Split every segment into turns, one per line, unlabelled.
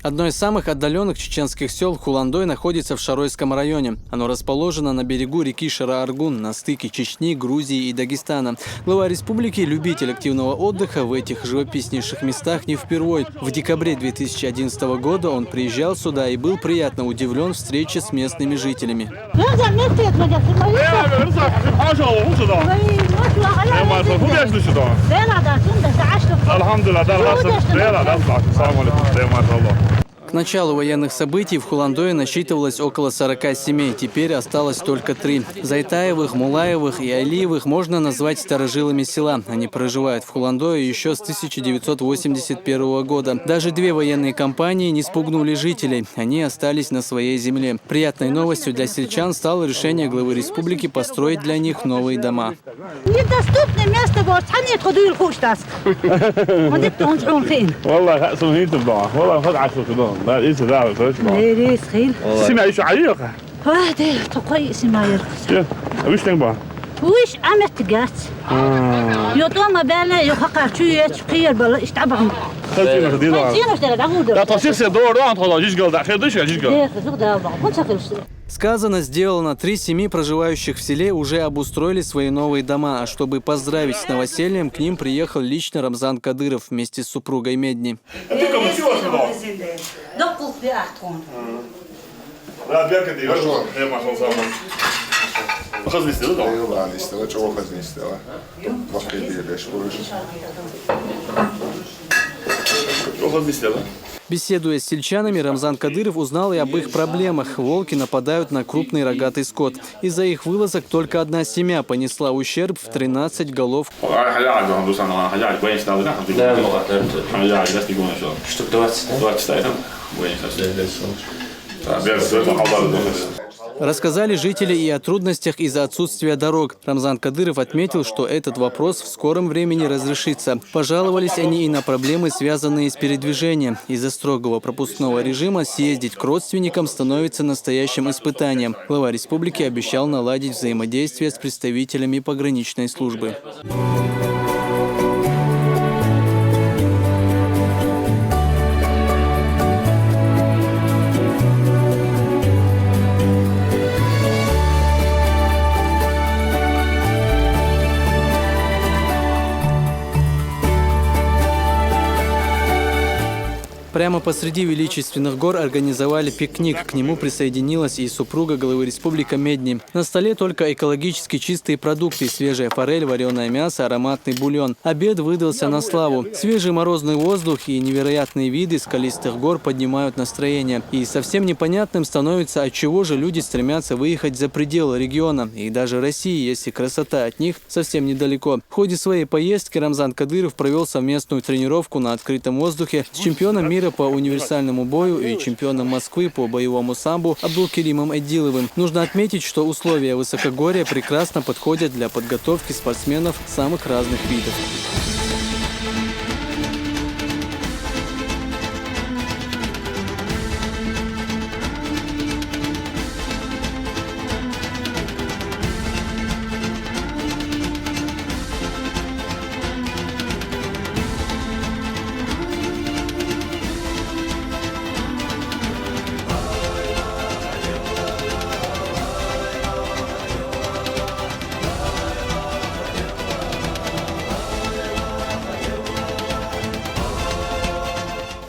Одно из самых отдаленных чеченских сел Хуландой находится в Шаройском районе. Оно расположено на берегу реки Шара-Аргун, на стыке Чечни, Грузии и Дагестана. Глава республики, любитель активного отдыха в этих живописнейших местах не впервой. В декабре 2011 года он приезжал сюда и был приятно удивлен встрече с местными жителями. К началу военных событий в Хуландое насчитывалось около 40 семей, теперь осталось только 3. Зайтаевых, Мулаевых и Алиевых можно назвать старожилами села. Они проживают в Хуландое еще с 1981 года. Даже 2 военные кампании не спугнули жителей, они остались на своей земле. Приятной новостью для сельчан стало решение главы республики построить для них новые дома.
Недоступное место вот, нет ходу и хустас.
لا ايه ده
ليه ليه سخين
سمع ايش عيقه
واحد تقوي سماير
وش تنبع
وش عملت جات يوتوما بالنا يحقق شويه خير بلا اشتعبهم
خلتينا خدينا لا تصير دور انت خلاص جيش قال خير دش جيش قال
Сказано, сделано. 3 семьи, проживающих в селе, уже обустроили свои новые дома. А чтобы поздравить с новосельем, к ним приехал лично Рамзан Кадыров вместе с супругой Медни. Беседуя с сельчанами, Рамзан Кадыров узнал и об их проблемах. Волки нападают на крупный рогатый скот. Из-за их вылазок только одна семья понесла ущерб в 13 голов. Рассказали жители и о трудностях из-за отсутствия дорог. Рамзан Кадыров отметил, что этот вопрос в скором времени разрешится. Пожаловались они и на проблемы, связанные с передвижением. Из-за строгого пропускного режима съездить к родственникам становится настоящим испытанием. Глава республики обещал наладить взаимодействие с представителями пограничной службы. Прямо посреди величественных гор организовали пикник. К нему присоединилась и супруга главы республики Медни. На столе только экологически чистые продукты: свежая форель, вареное мясо, ароматный бульон. Обед выдался на славу. Свежий морозный воздух и невероятные виды скалистых гор поднимают настроение. И совсем непонятным становится, отчего же люди стремятся выехать за пределы региона. И даже России, если красота от них совсем недалеко. В ходе своей поездки Рамзан Кадыров провел совместную тренировку на открытом воздухе с чемпионом мира по универсальному бою и чемпионом Москвы по боевому самбо Абдулкеримом Эдиловым. Нужно отметить, что условия высокогорья прекрасно подходят для подготовки спортсменов самых разных видов.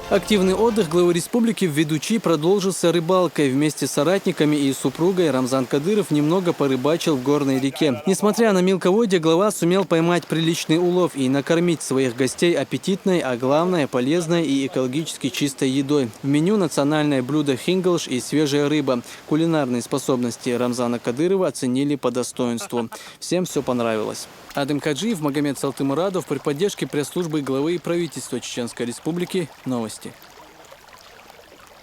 Активный отдых главы республики в Ведучи продолжился рыбалкой. Вместе с соратниками и супругой Рамзан Кадыров немного порыбачил в горной реке. Несмотря на мелководье, глава сумел поймать приличный улов и накормить своих гостей аппетитной, а главное – полезной и экологически чистой едой. В меню национальное блюдо хингалш и свежая рыба. Кулинарные способности Рамзана Кадырова оценили по достоинству. Всем все понравилось. Адем Каджиев, Магомед Салтымурадов при поддержке пресс-службы главы и правительства Чеченской Республики. Новости.